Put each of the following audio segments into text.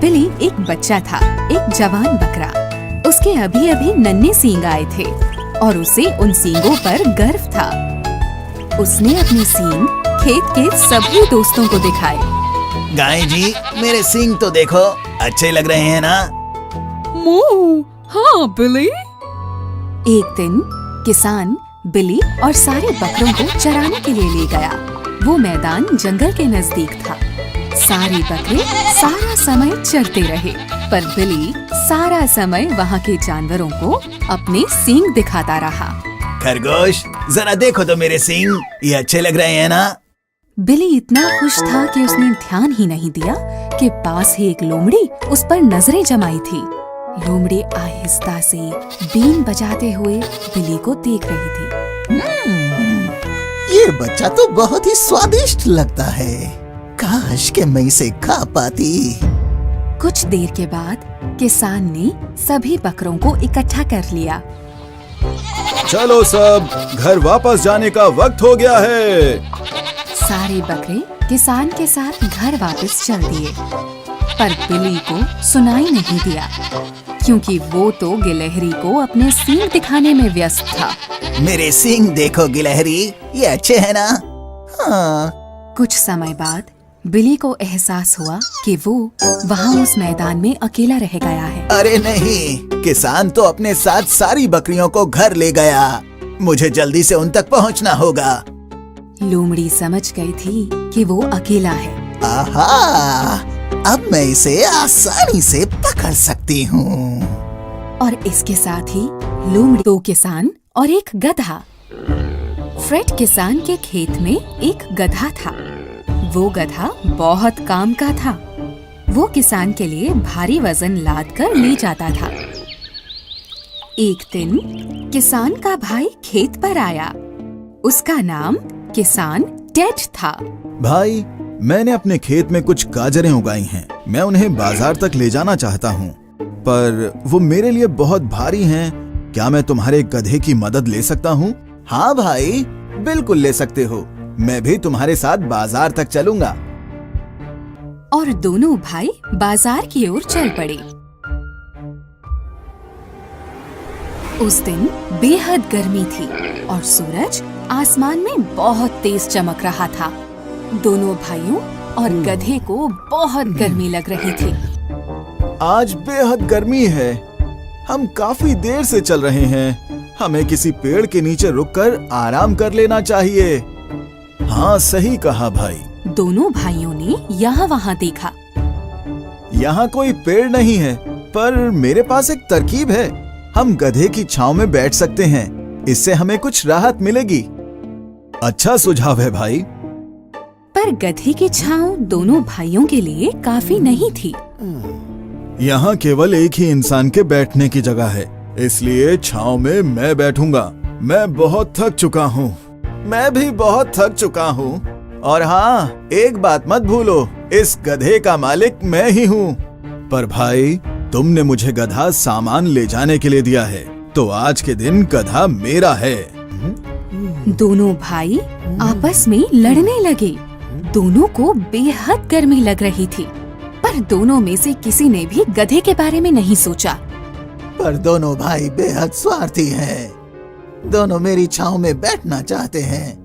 बिली एक बच्चा था, एक जवान बकरा। उसके अभी अभी नन्हे सींग आए थे और उसे उन सींगों पर गर्व था। उसने अपने सींग खेत के सभी दोस्तों को दिखाए। गाय जी, मेरे सींग तो देखो, अच्छे लग रहे हैं ना? हाँ बिली। एक दिन किसान बिली और सारे बकरों को चराने के लिए ले गया। वो मैदान जंगल के नजदीक था। सारे बकरे सारा समय चरते रहे, पर बिली सारा समय वहाँ के जानवरों को अपने सींग दिखाता रहा। खरगोश, जरा देखो तो मेरे सींग, ये अच्छे लग रहे हैं ना? बिली इतना खुश था कि उसने ध्यान ही नहीं दिया कि पास ही एक लोमड़ी उस पर नजरें जमाई थी। लोमड़ी आहिस्ता से बीन बजाते हुए बिली को देख रही थी। ये बच्चा तो बहुत ही स्वादिष्ट लगता है, काश कि मैं इसे खा पाती। कुछ देर के बाद किसान ने सभी बकरों को इकट्ठा कर लिया। चलो सब, घर वापस जाने का वक्त हो गया है। सारे बकरे किसान के साथ घर वापस चल दिए, पर बिली को सुनाई नहीं दिया, क्योंकि वो तो गिलहरी को अपने सींग दिखाने में व्यस्त था। मेरे सींग देखो गिलहरी, ये अच्छे हैं ना? हाँ। कुछ समय बाद बिली को एहसास हुआ कि वो वहाँ उस मैदान में अकेला रह गया है। अरे नहीं, किसान तो अपने साथ सारी बकरियों को घर ले गया। मुझे जल्दी से उन तक पहुँचना होगा। लोमड़ी समझ गई थी कि वो अकेला है। आहा, अब मैं इसे आसानी से पकड़ सकती हूँ। और इसके साथ ही लोमड़ी, दो किसान और एक गधा। फ्रेड किसान के खेत में एक गधा था। वो गधा बहुत काम का था। वो किसान के लिए भारी वजन लाद कर ले जाता था। एक दिन किसान का भाई खेत पर आया। उसका नाम किसान टेड था। भाई, मैंने अपने खेत में कुछ गाजरें उगाई हैं। मैं उन्हें बाजार तक ले जाना चाहता हूँ, पर वो मेरे लिए बहुत भारी हैं। क्या मैं तुम्हारे गधे की मदद ले सकता हूँ? हाँ भाई, बिल्कुल ले सकते हो। मैं भी तुम्हारे साथ बाजार तक चलूंगा। और दोनों भाई बाजार की ओर चल पड़े। उस दिन बेहद गर्मी थी और सूरज आसमान में बहुत तेज चमक रहा था। दोनों भाइयों और गधे को बहुत गर्मी लग रही थी। आज बेहद गर्मी है। हम काफी देर से चल रहे हैं। हमें किसी पेड़ के नीचे रुककर आराम कर लेना चाहिए। हाँ, सही कहा भाई। दोनों भाइयों ने यहाँ वहाँ देखा। यहाँ कोई पेड़ नहीं है, पर मेरे पास एक तरकीब है। हम गधे की छांव में बैठ सकते हैं। इससे हमें कुछ राहत मिलेगी। अच्छा सुझाव है भाई। पर गधे की छांव दोनों भाइयों के लिए काफी नहीं थी। यहाँ केवल एक ही इंसान के बैठने की जगह है, इसलिए छांव में मैं बैठूंगा। मैं बहुत थक चुका हूँ। मैं भी बहुत थक चुका हूँ। और हाँ, एक बात मत भूलो, इस गधे का मालिक मैं ही हूँ। पर भाई, तुमने मुझे गधा सामान ले जाने के लिए दिया है, तो आज के दिन गधा मेरा है। दोनों भाई आपस में लड़ने लगे। दोनों को बेहद गर्मी लग रही थी, पर दोनों में से किसी ने भी गधे के बारे में नहीं सोचा। पर दोनों भाई बेहद स्वार्थी हैं। दोनों मेरी छांव में बैठना चाहते हैं,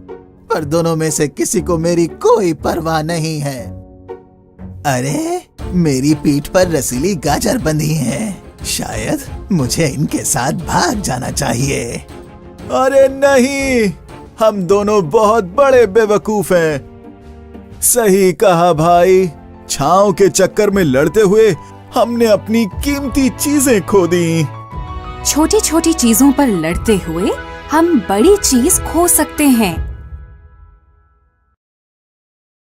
पर दोनों में से किसी को मेरी कोई परवाह नहीं है। अरे, मेरी पीठ पर रसीली गाजर बंधी है। शायद मुझे इनके साथ भाग जाना चाहिए। अरे नहीं, हम दोनों बहुत बड़े बेवकूफ हैं। सही कहा भाई। छांव के चक्कर में लड़ते हुए हमने अपनी कीमती चीजें खो दी। छोटी छोटी चीजों पर लड़ते हुए हम बड़ी चीज खो सकते हैं।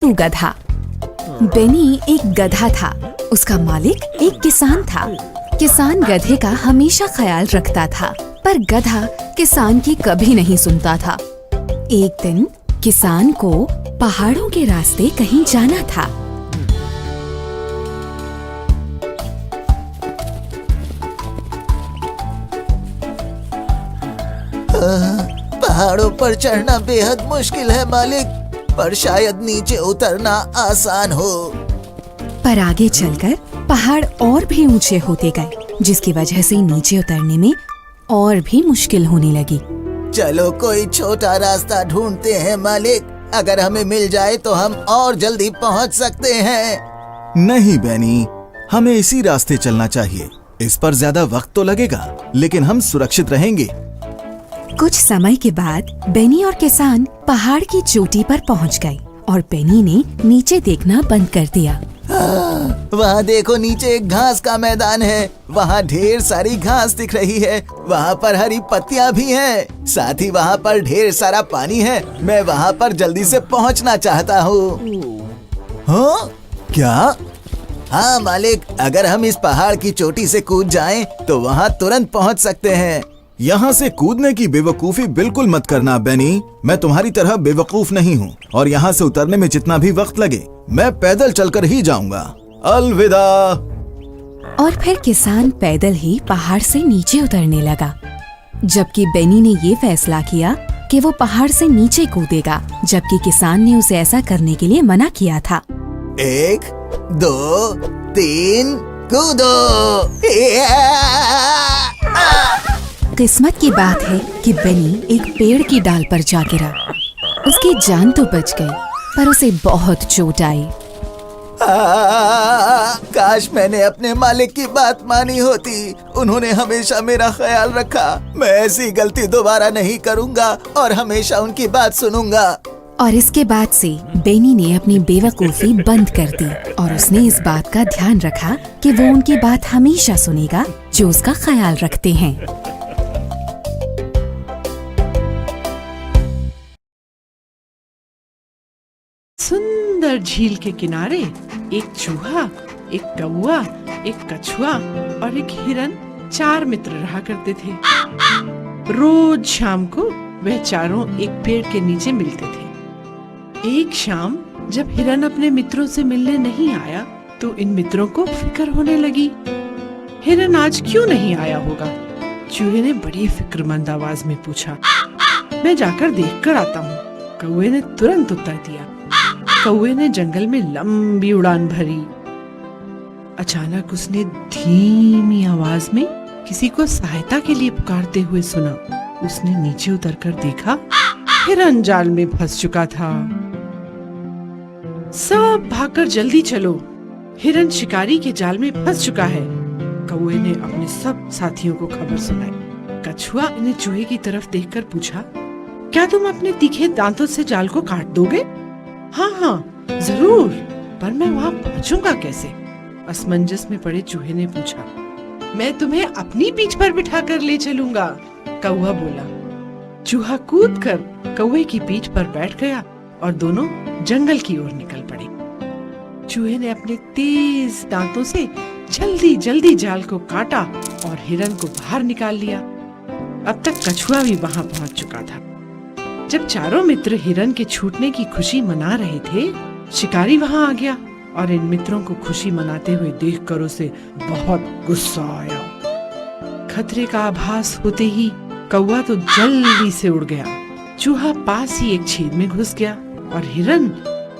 गधा। बेनी एक गधा था। उसका मालिक एक किसान था। किसान गधे का हमेशा ख्याल रखता था, पर गधा किसान की कभी नहीं सुनता था। एक दिन किसान को पहाड़ों के रास्ते कहीं जाना था। पहाड़ों पर चढ़ना बेहद मुश्किल है मालिक, पर शायद नीचे उतरना आसान हो। पर आगे चलकर पहाड़ और भी ऊंचे होते गए, जिसकी वजह से नीचे उतरने में और भी मुश्किल होने लगी। चलो कोई छोटा रास्ता ढूंढते हैं मालिक, अगर हमें मिल जाए तो हम और जल्दी पहुंच सकते हैं। नहीं बेनी, हमें इसी रास्ते चलना चाहिए। इस पर ज्यादा वक्त तो लगेगा, लेकिन हम सुरक्षित रहेंगे। कुछ समय के बाद बेनी और किसान पहाड़ की चोटी पर पहुंच गए और बेनी ने नीचे देखना बंद कर दिया। वहाँ देखो, नीचे एक घास का मैदान है। वहाँ ढेर सारी घास दिख रही है। वहाँ पर हरी पत्तियाँ भी हैं। साथ ही वहाँ पर ढेर सारा पानी है। मैं वहाँ पर जल्दी से पहुँचना चाहता हूँ। हाँ क्या? हाँ मालिक, अगर हम इस पहाड़ की चोटी से कूद जाएं, तो वहाँ तुरंत पहुँच सकते हैं। यहाँ से कूदने की बेवकूफी बिल्कुल मत करना बेनी। मैं तुम्हारी तरह बेवकूफ नहीं हूँ, और यहाँ से उतरने में जितना भी वक्त लगे मैं पैदल चलकर ही जाऊंगा। अलविदा। और फिर किसान पैदल ही पहाड़ से नीचे उतरने लगा, जबकि बेनी ने ये फैसला किया कि वो पहाड़ से नीचे कूदेगा, जबकि किसान ने उसे ऐसा करने के लिए मना किया था। 1, 2, 3, कूदो। किस्मत की बात है कि बेनी एक पेड़ की डाल पर जा गिरा। उसकी जान तो बच गई, पर उसे बहुत चोट आई। काश मैंने अपने मालिक की बात मानी होती। उन्होंने हमेशा मेरा ख्याल रखा। मैं ऐसी गलती दोबारा नहीं करूंगा और हमेशा उनकी बात सुनूंगा। और इसके बाद से बेनी ने अपनी बेवकूफी बंद कर दी और उसने इस बात का ध्यान रखा कि वो उनकी बात हमेशा सुनेगा जो उसका ख्याल रखते हैं। सुंदर झील के किनारे एक चूहा, एक कौवा, एक कछुआ और एक हिरन 4 मित्र रहा करते थे। रोज शाम को वह चारों एक पेड़ के नीचे मिलते थे। एक शाम जब हिरन अपने मित्रों से मिलने नहीं आया, तो इन मित्रों को फिक्र होने लगी। हिरन आज क्यों नहीं आया होगा? चूहे ने बड़ी फिक्रमंद आवाज में पूछा। मैं जाकर देखकर आता हूँ, कौवे ने तुरंत उत्तर दिया। कौवे ने जंगल में लंबी उड़ान भरी। अचानक उसने धीमी आवाज में किसी को सहायता के लिए पुकारते हुए सुना। उसने नीचे उतरकर देखा, हिरन जाल में फंस चुका था। सब भागकर जल्दी चलो, हिरन शिकारी के जाल में फंस चुका है। कौवे ने अपने सब साथियों को खबर सुनाई। कछुआ ने चूहे की तरफ देखकर पूछा, क्या तुम अपने तीखे दांतों से जाल को काट दोगे? हाँ, जरूर, पर मैं वहाँ पहुँचूंगा कैसे? असमंजस में पड़े चूहे ने पूछा। मैं तुम्हें अपनी पीठ पर बिठा कर ले चलूंगा, कौवा बोला। चूहा कूदकर कौवे की पीठ पर बैठ गया और दोनों जंगल की ओर निकल पड़े। चूहे ने अपने तेज दांतों से जल्दी जल्दी जाल को काटा और हिरन को बाहर निकाल लिया। अब तक कछुआ भी वहाँ पहुँच चुका था। जब चारों मित्र हिरन के छूटने की खुशी मना रहे थे, शिकारी वहाँ आ गया और इन मित्रों को खुशी मनाते हुए देखकर उसे बहुत गुस्सा आया। खतरे का आभास होते ही कौवा तो जल्दी से उड़ गया। चूहा पास ही एक छेद में घुस गया और हिरन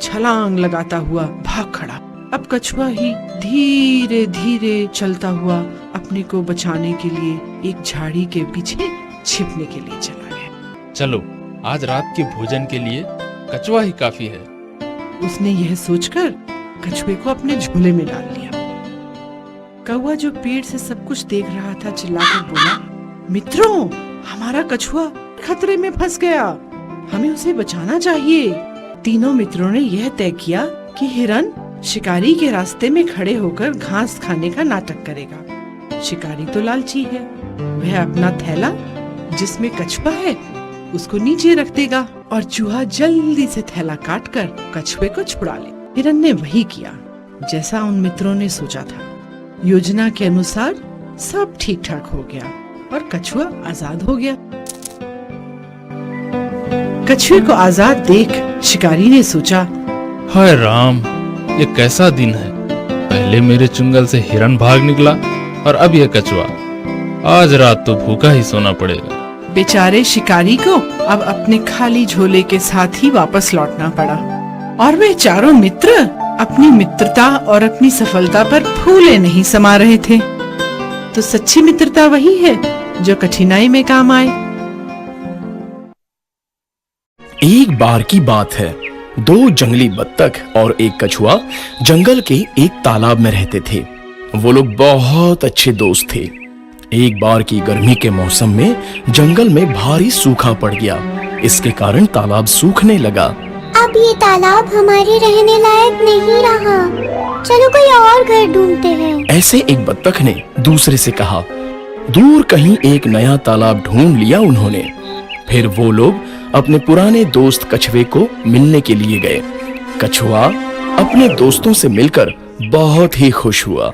छलांग लगाता हुआ भाग खड़ा। अब कछुआ ही धीरे धीरे चलता हुआ अपने को बचाने के लिए एक झाड़ी के पीछे छिपने के लिए चला गया। चलो, आज रात के भोजन के लिए कछुआ ही काफी है। उसने यह सोचकर कछुए को अपने झोले में डाल लिया। कौवा जो पेड़ से सब कुछ देख रहा था चिल्लाकर बोला, मित्रों, हमारा कछुआ खतरे में फंस गया, हमें उसे बचाना चाहिए। तीनों मित्रों ने यह तय किया कि हिरन शिकारी के रास्ते में खड़े होकर घास खाने का नाटक करेगा। शिकारी तो लालची है, वह अपना थैला जिसमें कछुआ है उसको नीचे रख देगा और चूहा जल्दी से थैला काटकर कछुए को छुड़ा ले। हिरन ने वही किया जैसा उन मित्रों ने सोचा था। योजना के अनुसार सब ठीक ठाक हो गया और कछुआ आजाद हो गया। कछुए को आजाद देख शिकारी ने सोचा, हाय राम, ये कैसा दिन है। पहले मेरे चुंगल से हिरन भाग निकला और अब ये कछुआ। आज रात तो भूखा ही सोना पड़ेगा। बेचारे शिकारी को अब अपने खाली झोले के साथ ही वापस लौटना पड़ा और वे चारों मित्र अपनी मित्रता और अपनी सफलता पर फूले नहीं समा रहे थे। तो सच्ची मित्रता वही है जो कठिनाई में काम आए। एक बार की बात है, दो जंगली बत्तख और एक कछुआ जंगल के एक तालाब में रहते थे। वो लोग बहुत अच्छे दोस्त थे। एक बार की गर्मी के मौसम में जंगल में भारी सूखा पड़ गया। इसके कारण तालाब सूखने लगा। अब ये तालाब हमारे रहने लायक नहीं रहा, चलो कोई और घर ढूंढते हैं। ऐसे एक बत्तख ने दूसरे से कहा। दूर कहीं एक नया तालाब ढूंढ लिया उन्होंने। फिर वो लोग अपने पुराने दोस्त कछुए को मिलने के लिए गए। कछुआ अपने दोस्तों से मिलकर बहुत ही खुश हुआ।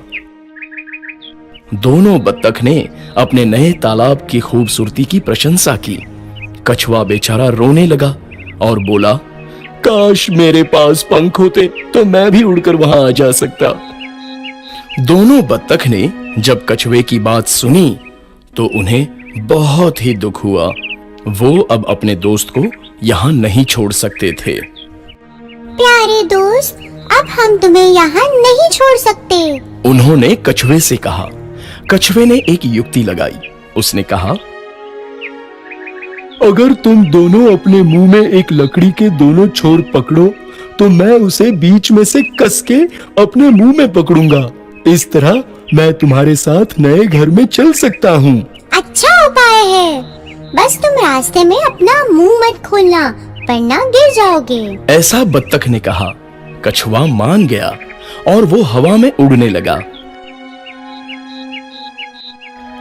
दोनों बत्तख ने अपने नए तालाब की खूबसूरती की प्रशंसा की। कछुआ बेचारा रोने लगा और बोला, काश मेरे पास पंख होते तो मैं भी उड़कर वहां आ जा सकता। दोनों बत्तख ने जब कछुए की बात सुनी तो उन्हें बहुत ही दुख हुआ। वो अब अपने दोस्त को यहाँ नहीं छोड़ सकते थे। प्यारे दोस्त, अब हम तुम्हें यहाँ नहीं छोड़ सकते। उन्होंने कछुए से कहा। कछुए ने एक युक्ति लगाई। उसने कहा, अगर तुम दोनों अपने मुंह में एक लकड़ी के दोनों छोर पकड़ो तो मैं उसे बीच में से कस के अपने मुंह में पकड़ूंगा। इस तरह मैं तुम्हारे साथ नए घर में चल सकता हूँ। अच्छा उपाय है, बस तुम रास्ते में अपना मुंह मत खोलना वरना गिर जाओगे। ऐसा बत्तख ने कहा। कछुआ मान गया और वो हवा में उड़ने लगा।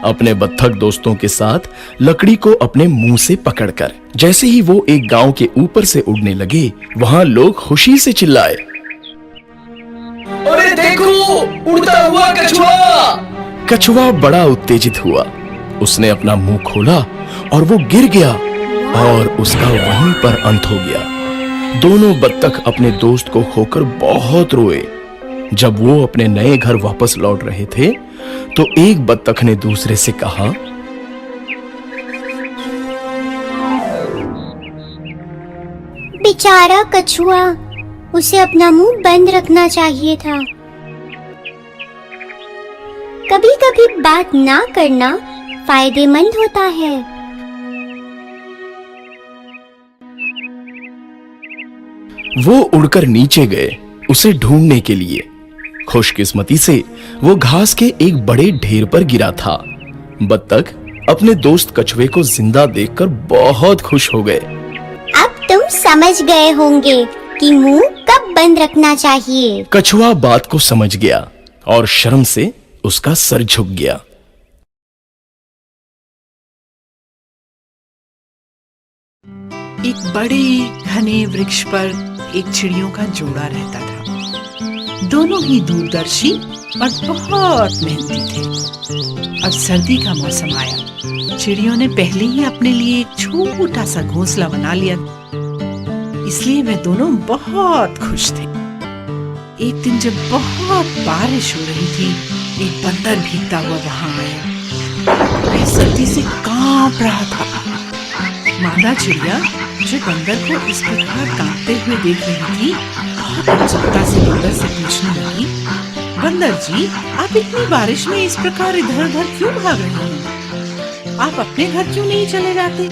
अपने बत्तख दोस्तों के साथ लकड़ी को अपने मुंह से पकड़कर जैसे ही वो एक गांव के ऊपर से उड़ने लगे, वहां लोग खुशी से चिल्लाए, अरे देखो, उड़ता हुआ कछुआ! कछुआ बड़ा उत्तेजित हुआ। उसने अपना मुंह खोला और वो गिर गया और उसका वहीं पर अंत हो गया। दोनों बत्तख अपने दोस्त को खोकर बहुत रोए। जब वो अपने नए घर वापस लौट रहे थे तो एक बत्तख ने दूसरे से कहा, बेचारा कछुआ, उसे अपना मुंह बंद रखना चाहिए था। कभी कभी बात ना करना फायदेमंद होता है। वो उड़कर नीचे गए उसे ढूंढने के लिए। खुशकिस्मती से वो घास के एक बड़े ढेर पर गिरा था। बत्तख अपने दोस्त कछुए को जिंदा देखकर बहुत खुश हो गए। अब तुम समझ गए होंगे कि मुंह कब बंद रखना चाहिए। कछुआ बात को समझ गया और शर्म से उसका सर झुक गया। एक बड़े घने वृक्ष पर एक चिड़ियों का जोड़ा रहता था। दोनों ही दूरदर्शी और बहुत मेहनती थे। अब सर्दी का मौसम आया। चिड़ियों ने पहले ही अपने लिए एक छोटा सा घोंसला बना लिया, इसलिए वे दोनों बहुत खुश थे। एक दिन जब बहुत बारिश हो रही थी, एक बंदर भीगता हुआ वहां आया। वह सर्दी से कांप रहा था। मादा चिड़िया जो बंदर को इस प्रकार कांपते हुए देख रही थी, बहुत उत्सुकता से बंदर से पूछने लगी, बंदर जी, आप इतनी बारिश में इस प्रकार इधर उधर क्यों भाग रहे हैं? आप अपने घर क्यों नहीं चले जाते?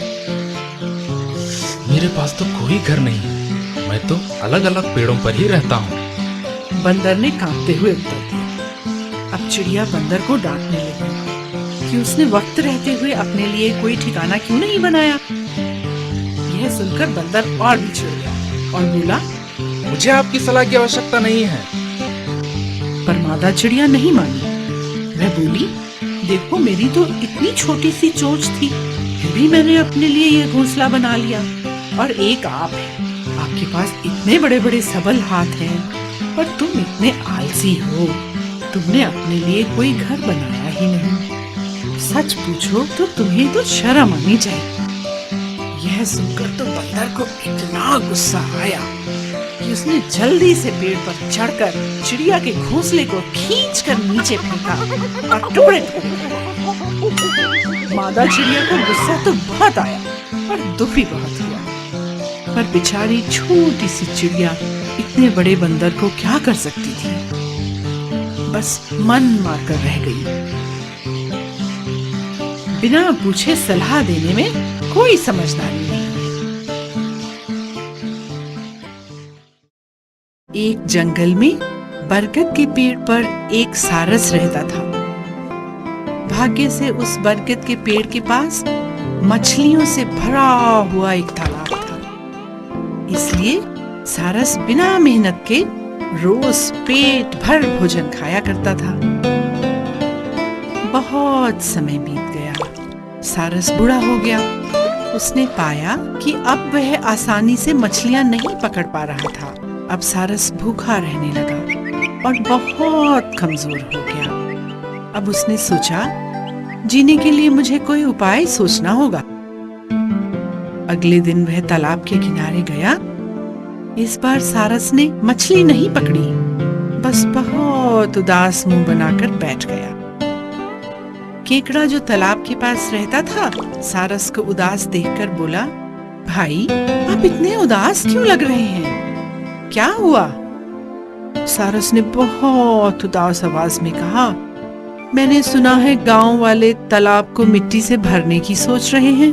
मेरे पास तो कोई घर नहीं है, मैं तो अलग अलग पेड़ों पर ही रहता हूँ। बंदर ने कांपते हुए उत्तर दिया। अब चिड़िया बंदर को डांटने लगी कि उसने वक्त रहते हुए अपने लिए कोई ठिकाना क्यों नहीं बनाया। यह सुनकर बंदर और भी चिढ़ गया और बोला, मुझे आपकी सलाह की आवश्यकता नहीं है। पर मादा चिड़िया नहीं मानी। वह बोली, देखो, मेरी तो इतनी छोटी सी चोंच थी, फिर भी मैंने अपने लिए यह घोंसला बना लिया। और एक आप है, आपके पास इतने बड़े बड़े सबल हाथ हैं, और तुम इतने आलसी हो, तुमने अपने लिए कोई घर बनाया ही नहीं। सच पूछो तो तुम्हें तो शर्म आनी चाहिए। यह सुनकर तो बंदर को इतना गुस्सा आया कि उसने जल्दी से पेड़ पर चढ़कर चिड़िया के घोंसले को खींचकर नीचे फेंका और टुकड़े टुकड़े। मादा चिड़िया को गुस्सा तो बहुत आया और दुख भी बहुत हुआ, पर बेचारी छोटी सी चिड़िया इतने बड़े बंदर को क्या कर सकती थी। बस मन मारकर रह गई। बिना पूछे सलाह देने में कोई समझदारी नहीं। एक जंगल में बरगद के पेड़ पर एक सारस रहता था। भाग्य से उस बरगद के पेड़ के पास मछलियों से भरा हुआ एक तालाब था। इसलिए सारस बिना मेहनत के रोज पेट भर भोजन खाया करता था। बहुत समय बीत गया। सारस बूढ़ा हो गया। उसने पाया कि अब वह आसानी से मछलियां नहीं पकड़ पा रहा था। अब सारस भूखा रहने लगा और बहुत कमजोर हो गया। अब उसने सोचा, जीने के लिए मुझे कोई उपाय सोचना होगा। अगले दिन वह तालाब के किनारे गया। इस बार सारस ने मछली नहीं पकड़ी, बस बहुत उदास मुंह बनाकर बैठ गया। केकड़ा जो तालाब के पास रहता था, सारस को उदास देखकर बोला, भाई आप इतने उदास क्यों लग रहे हैं? क्या हुआ? सारस ने बहुत उदास आवाज में कहा, मैंने सुना है गांव वाले तालाब को मिट्टी से भरने की सोच रहे हैं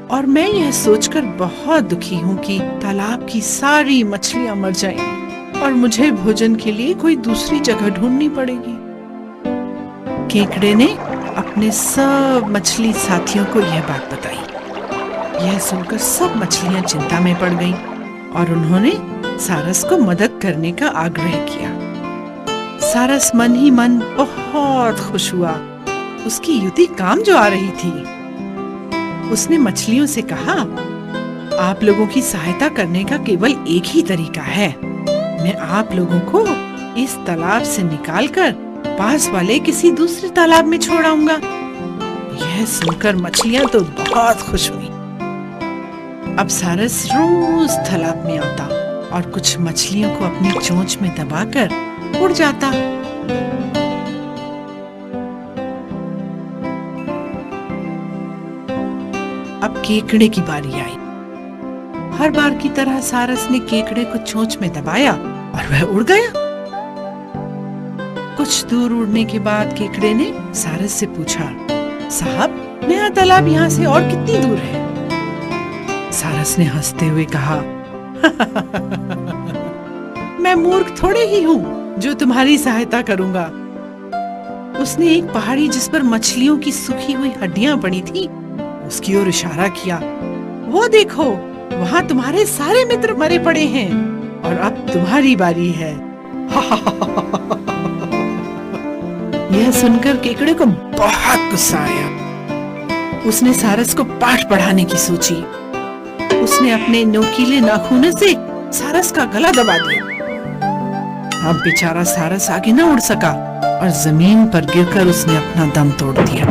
और मैं यह सोचकर बहुत दुखी हूँ कि तालाब की सारी मछलियां मर जाएंगी और मुझे भोजन के लिए कोई दूसरी जगह ढूंढनी पड़ेगी। केकड़े ने अपने सब मछली साथियों को यह बात बताई। यह सुनकर सब मछलियां चिंता में पड़ गईं और उन्होंने सारस को मदद करने का आग्रह किया। सारस मन ही मन बहुत खुश हुआ। उसकी युति काम जो आ रही थी। उसने मछलियों से कहा, आप लोगों की सहायता करने का केवल एक ही तरीका है। मैं आप लोगों को इस तालाब से निकालकर पास वाले किसी दूसरे तालाब में छोड़ाऊंगा। यह सुनकर मछलियां तो बहुत खुश हुई। अब सारस रोज तालाब में आता और कुछ मछलियों को अपनी चोंच में दबाकर उड़ जाता। अब केकड़े की बारी आई। हर बार की तरह सारस ने केकड़े को चोंच में दबाया और वह उड़ गया। कुछ दूर उड़ने के बाद केकड़े ने सारस से पूछा, साहब नया तालाब यहाँ से और कितनी दूर है? सारस ने हंसते हुए कहा, मैं मूर्ख थोड़े ही हूँ जो तुम्हारी सहायता करूंगा। उसने एक पहाड़ी जिस पर मछलियों की सूखी हुई हड्डियां पड़ी थी, उसकी ओर इशारा किया। वो देखो, वहाँ तुम्हारे सारे मित्र मरे पड़े हैं और अब तुम्हारी बारी है। यह सुनकर केकड़े को बहुत गुस्सा आया। उसने सारस को पाठ पढ़ाने की सोची। उसने अपने नोकीले नाखूनों से सारस का गला दबा दिया। अब बेचारा सारस आगे न उड़ सका और जमीन पर गिरकर उसने अपना दम तोड़ दिया।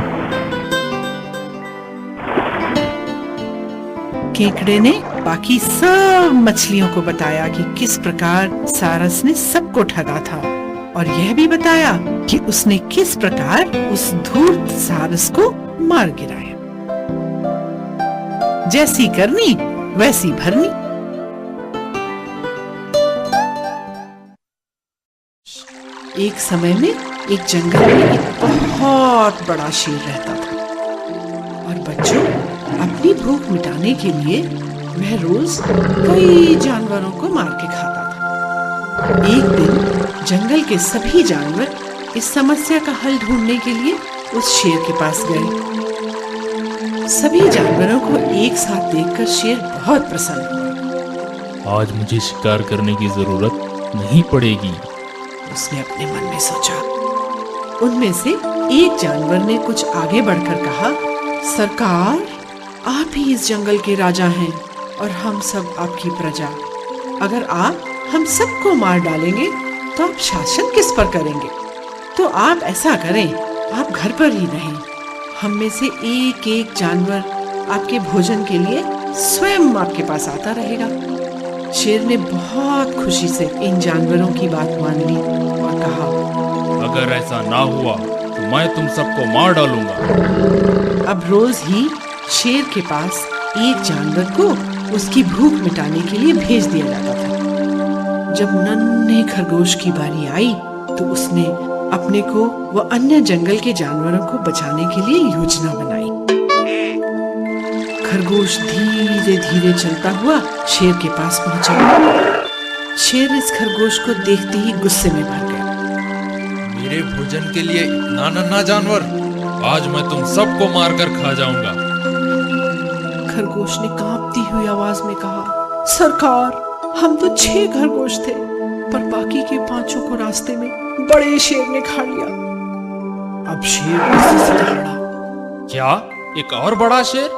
केकड़े ने बाकी सब मछलियों को बताया कि किस प्रकार सारस ने सबको ठगा था और यह भी बताया कि उसने किस प्रकार उस धूर्त सारस को मार गिराया। जैसी करनी वैसी भरनी। एक समय में एक जंगल में एक बहुत बड़ा शेर रहता था और बच्चों, अपनी भूख मिटाने के लिए वह रोज कई जानवरों को मार के खाता था। एक दिन जंगल के सभी जानवर इस समस्या का हल ढूंढने के लिए उस शेर के पास गए। सभी जानवरों को एक साथ देखकर शेर बहुत प्रसन्न हुआ। आज मुझे शिकार करने की जरूरत नहीं पड़ेगी, उसने अपने मन में सोचा। उनमें से एक जानवर ने कुछ आगे बढ़कर कहा, सरकार, आप ही इस जंगल के राजा हैं और हम सब आपकी प्रजा। अगर आप हम सबको मार डालेंगे तो आप शासन किस पर करेंगे? तो आप ऐसा करें, आप घर पर ही रहें। हम में से एक एक जानवर आपके भोजन के लिए स्वयं आपके पास आता रहेगा। शेर ने बहुत खुशी से इन जानवरों की बात मान ली और कहा, अगर ऐसा ना हुआ तो मैं तुम सबको मार डालूंगा। अब रोज ही शेर के पास एक जानवर को उसकी भूख मिटाने के लिए भेज दिया जाता था। जब नन्हे खरगोश की बारी आई तो उसने अपने को व अन्य जंगल के जानवरों को बचाने के लिए योजना बनाई। खरगोश धीरे धीरे चलता हुआ शेर के पास पहुंचा। शेर इस खरगोश को देखते ही गुस्से में भर गया। मेरे भोजन के लिए इतना नन्हा जानवर, आज मैं तुम सबको मारकर खा जाऊंगा। खरगोश ने कांपती हुई आवाज में कहा, सरकार, हम तो 6 खरगोश थे, पर बाकी के 5 को रास्ते में बड़े शेर ने खा लिया। अब शेर गुस्से से दहाड़ा। क्या एक और बड़ा शेर?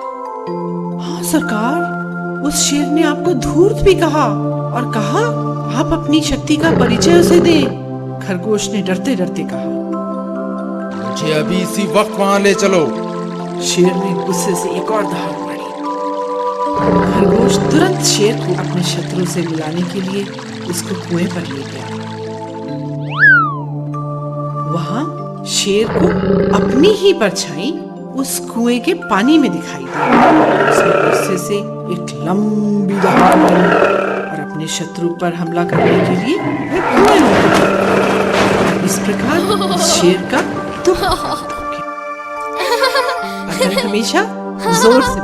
हाँ सरकार, उस शेर ने आपको धूर्त भी कहा और कहा आप अपनी शक्ति का परिचय उसे दें। खरगोश ने डरते डरते कहा। मुझे अभी इसी वक्त वहां ले चलो। शेर ने गुस्से से एक और दहाड़ मारी। खरगोश तुरंत शेर को अपने शत्रु से मिलाने के लिए उसको कुएं पर ले गया। वहां शेर को अपनी ही परछाई उस कुएं के पानी में दिखाई दी। उसने गुस्से से एक लंबी दहाड़ मारी और अपने शत्रु पर हमला करने के लिए वह कुएं में गया। इस प्रकार शेर का दुख खत्म हो गया। अगर हमेशा जोर से